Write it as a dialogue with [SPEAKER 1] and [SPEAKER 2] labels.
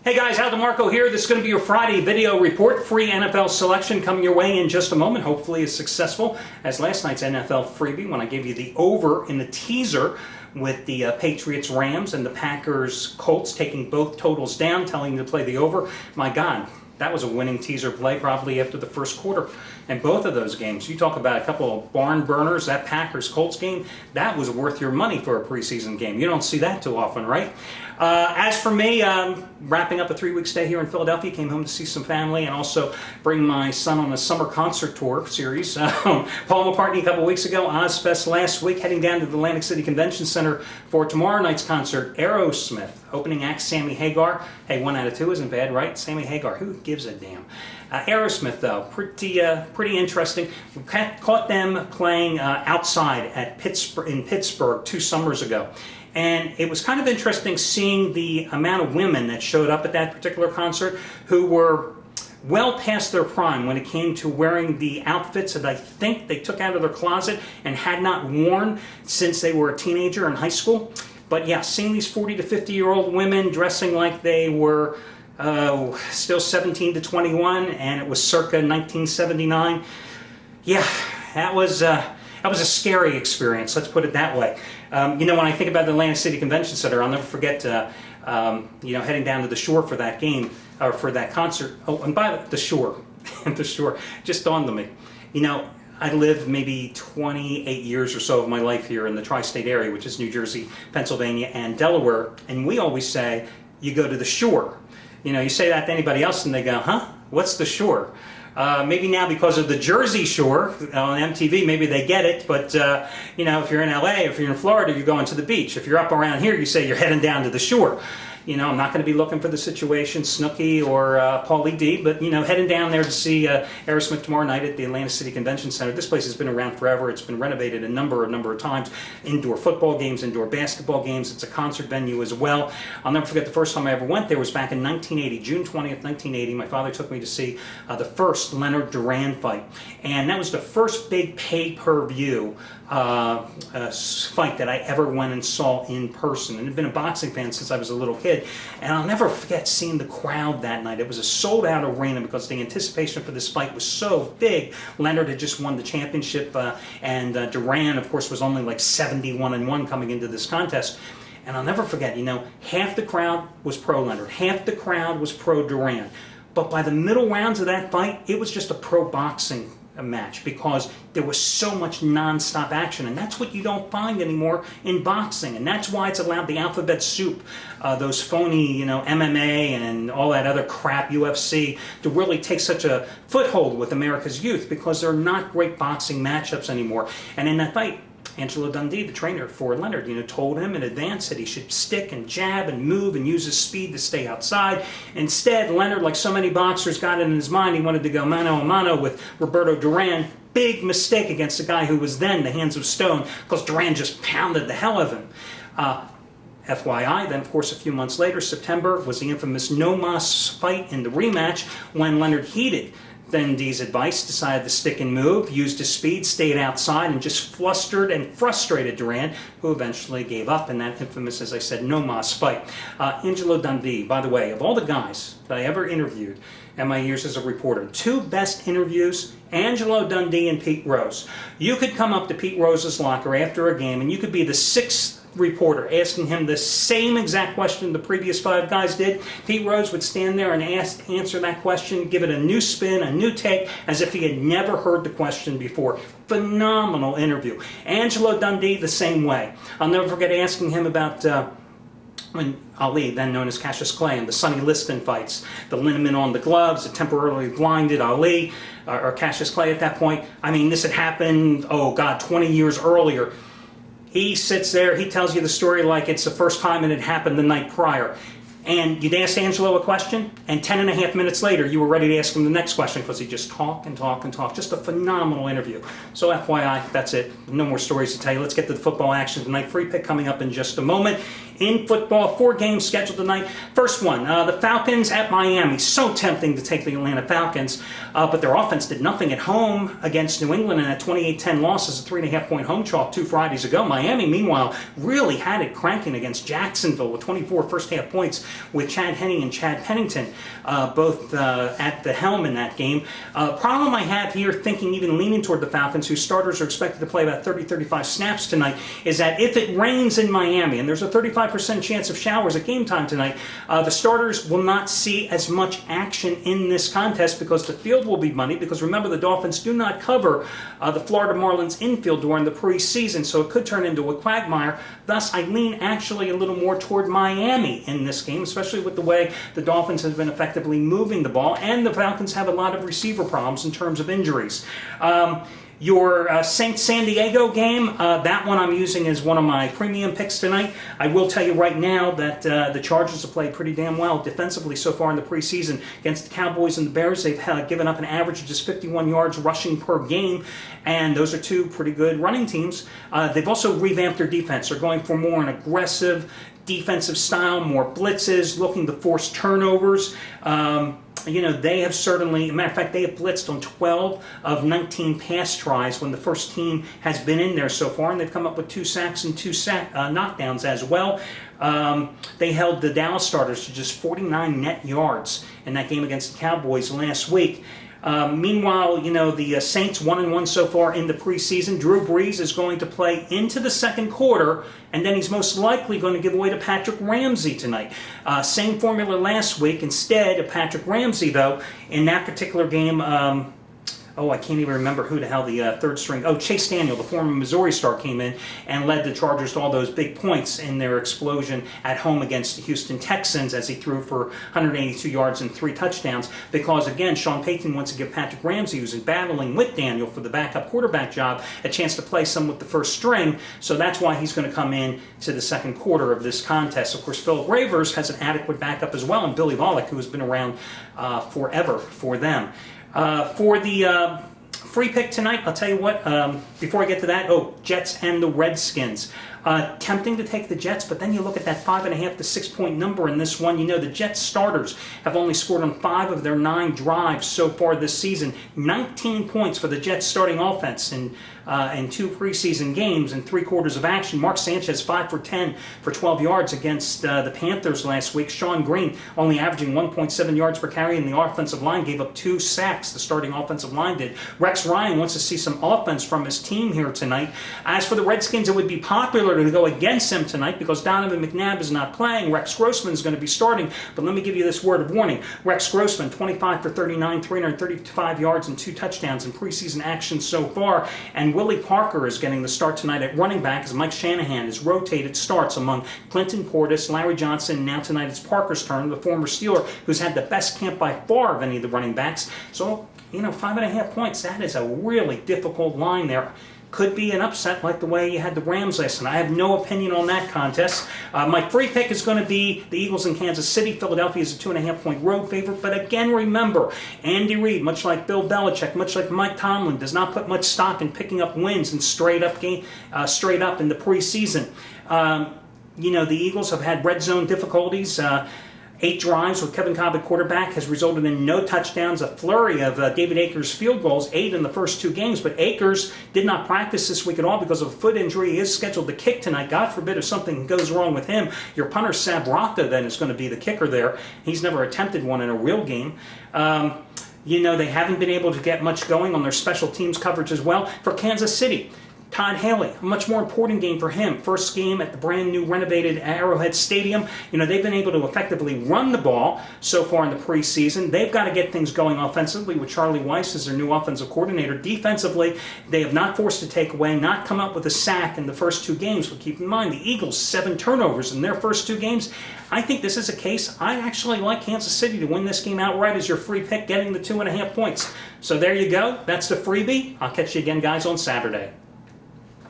[SPEAKER 1] Hey guys, Al DeMarco here. This is going to be your Friday video report. Free NFL selection coming your way in just a moment. Hopefully as successful as last night's NFL freebie when I gave you the over in the teaser with the Patriots Rams and the Packers Colts, taking both totals down, telling you to play the over. My God, that was a winning teaser play probably after the first quarter. And both of those games, you talk about a couple of barn burners, that Packers-Colts game, that was worth your money for a preseason game. You don't see that too often, right? As for me, wrapping up a 3-week stay here in Philadelphia, came home to see some family and also bring my son on a summer concert tour series. Paul McCartney a couple weeks ago, Ozfest last week, heading down to the Atlantic City Convention Center for tomorrow night's concert, Aerosmith. Opening act, Sammy Hagar. Hey, 1 out of 2 isn't bad, right? Sammy Hagar, who gives a damn? Aerosmith, though, pretty interesting. We caught them playing outside at Pittsburgh 2 summers ago. And it was kind of interesting seeing the amount of women that showed up at that particular concert who were well past their prime when it came to wearing the outfits that I think they took out of their closet and had not worn since they were a teenager in high school. But yeah, seeing these 40 to 50-year-old women dressing like they were still 17 to 21, and it was circa 1979. Yeah, that was a scary experience, let's put it that way. You know, when I think about the Atlantic City Convention Center, I'll never forget, you know, heading down to the shore for that game, or for that concert. Oh, and by the shore, the shore, just dawned on me. You know, I lived maybe 28 years or so of my life here in the tri-state area, which is New Jersey, Pennsylvania, and Delaware, and we always say, you go to the shore. You know, you say that to anybody else and they go, huh? What's the shore? Maybe now because of the Jersey Shore on MTV, maybe they get it, but you know, if you're in LA, if you're in Florida, you're going to the beach. If you're up around here, you say you're heading down to the shore. You know, I'm not going to be looking for the Situation, Snooki, or Pauly D, but, you know, heading down there to see Aerosmith tomorrow night at the Atlantic City Convention Center. This place has been around forever. It's been renovated a number of times. Indoor football games, indoor basketball games. It's a concert venue as well. I'll never forget the first time I ever went there was back in 1980, June 20th, 1980. My father took me to see the first Leonard Duran fight. And that was the first big pay-per-view fight that I ever went and saw in person. And I've been a boxing fan since I was a little kid. And I'll never forget seeing the crowd that night. It was a sold-out arena because the anticipation for this fight was so big. Leonard had just won the championship, and Duran, of course, was only like 71-1 coming into this contest. And I'll never forget, you know, half the crowd was pro-Leonard, half the crowd was pro-Duran. But by the middle rounds of that fight, it was just a pro-boxing match because there was so much non-stop action, and that's what you don't find anymore in boxing, and that's why it's allowed the alphabet soup, those phony, you know, MMA and all that other crap, UFC, to really take such a foothold with America's youth, because they're not great boxing matchups anymore. And in that fight, Angelo Dundee, the trainer for Leonard, you know, told him in advance that he should stick and jab and move and use his speed to stay outside. Instead, Leonard, like so many boxers, got it in his mind he wanted to go mano a mano with Roberto Duran. Big mistake against a guy who was then the Hands of Stone, because Duran just pounded the hell of him. FYI, then of course a few months later, September, was the infamous No Mas fight in the rematch when Leonard heeded Dundee's advice, decided to stick and move, used his speed, stayed outside, and just flustered and frustrated Duran, who eventually gave up in that infamous, as I said, No Mas fight. Angelo Dundee, by the way, of all the guys that I ever interviewed in my years as a reporter, 2 best interviews, Angelo Dundee and Pete Rose. You could come up to Pete Rose's locker after a game and you could be the 6th reporter asking him the same exact question the previous 5 guys did. Pete Rose would stand there and answer that question, give it a new spin, a new take, as if he had never heard the question before. Phenomenal interview. Angelo Dundee, the same way. I'll never forget asking him about when Ali, then known as Cassius Clay, and the Sonny Liston fights, the liniment on the gloves, it temporarily blinded Ali, or Cassius Clay at that point. I mean, this had happened, oh God, 20 years earlier. He sits there, he tells you the story like it's the first time it had happened the night prior. And you'd ask Angelo a question, and 10.5 minutes later, you were ready to ask him the next question because he'd just talk and talk and talk. Just a phenomenal interview. So FYI, that's it. No more stories to tell you. Let's get to the football action tonight. Free pick coming up in just a moment. in football. 4 games scheduled tonight. First one, the Falcons at Miami. So tempting to take the Atlanta Falcons, but their offense did nothing at home against New England in a 28-10 loss as a 3.5-point home chalk 2 Fridays ago. Miami, meanwhile, really had it cranking against Jacksonville with 24 first-half points with Chad Henne and Chad Pennington both at the helm in that game. Problem I have here, thinking even leaning toward the Falcons, whose starters are expected to play about 30-35 snaps tonight, is that if it rains in Miami, and there's a 35% chance of showers at game time tonight, the starters will not see as much action in this contest because the field will be muddy, because remember, the Dolphins do not cover the Florida Marlins infield during the preseason, so it could turn into a quagmire. Thus, I lean actually a little more toward Miami in this game, especially with the way the Dolphins have been effectively moving the ball, and the Falcons have a lot of receiver problems in terms of injuries. Your Saints San Diego game, that one I'm using as one of my premium picks tonight. I will tell you right now that the Chargers have played pretty damn well defensively so far in the preseason against the Cowboys and the Bears. They've given up an average of just 51 yards rushing per game, and those are 2 pretty good running teams. They've also revamped their defense. They're going for more an aggressive defensive style, more blitzes, looking to force turnovers. They have certainly, as a matter of fact, they have blitzed on 12 of 19 pass tries when the first team has been in there so far, and they've come up with 2 sacks and 2 knockdowns as well. They held the Dallas starters to just 49 net yards in that game against the Cowboys last week. Meanwhile, the Saints 1-1 so far in the preseason. Drew Brees is going to play into the second quarter, and then he's most likely going to give away to Patrick Ramsey tonight. Same formula last week. Instead of Patrick Ramsey, though, in that particular game, I can't even remember who the hell the third string. Chase Daniel, the former Missouri star, came in and led the Chargers to all those big points in their explosion at home against the Houston Texans as he threw for 182 yards and 3 touchdowns. Because, again, Sean Payton wants to give Patrick Ramsey, who's battling with Daniel for the backup quarterback job, a chance to play some with the first string. So that's why he's going to come in to the second quarter of this contest. Of course, Philip Rivers has an adequate backup as well, and Billy Volek, who has been around forever for them. For the free pick tonight, I'll tell you what, before I get to that, Jets and the Redskins. Tempting to take the Jets, but then you look at that 5.5 to 6 point number in this one. The Jets starters have only scored on 5 of their 9 drives so far this season. 19 points for the Jets starting offense in 2 preseason games and 3 quarters of action. Mark Sanchez 5 for 10 for 12 yards against the Panthers last week. Sean Green only averaging 1.7 yards per carry, and the offensive line gave up 2 sacks. The starting offensive line did. Rex Ryan wants to see some offense from his team here tonight. As for the Redskins, it would be popular to go against him tonight because Donovan McNabb is not playing. Rex Grossman is going to be starting, but let me give you this word of warning. Rex Grossman, 25 for 39, 335 yards and 2 touchdowns in preseason action so far, and Willie Parker is getting the start tonight at running back as Mike Shanahan has rotated starts among Clinton Portis, Larry Johnson, and now tonight it's Parker's turn, the former Steeler, who's had the best camp by far of any of the running backs. So, 5.5 points, that is a really difficult line there. Could be an upset like the way you had the Rams last night. I have no opinion on that contest. My free pick is going to be the Eagles in Kansas City. Philadelphia is a 2.5 point road favorite. But again, remember, Andy Reid, much like Bill Belichick, much like Mike Tomlin, does not put much stock in picking up wins and straight up in the preseason. The Eagles have had red zone difficulties. 8 drives with Kevin Cobb at quarterback has resulted in no touchdowns, a flurry of David Akers field goals, 8 in the first 2 games. But Akers did not practice this week at all because of a foot injury. He is scheduled to kick tonight. God forbid if something goes wrong with him. Your punter, Sab Rata, then is going to be the kicker there. He's never attempted one in a real game. They haven't been able to get much going on their special teams coverage as well. For Kansas City, Todd Haley, a much more important game for him. First game at the brand new renovated Arrowhead Stadium. They've been able to effectively run the ball so far in the preseason. They've got to get things going offensively with Charlie Weiss as their new offensive coordinator. Defensively, they have not forced a takeaway, not come up with a sack in the first 2 games. But keep in mind, the Eagles, 7 turnovers in their first 2 games. I think this is a case. I actually like Kansas City to win this game outright as your free pick, getting the 2.5 points. So there you go. That's the freebie. I'll catch you again, guys, on Saturday.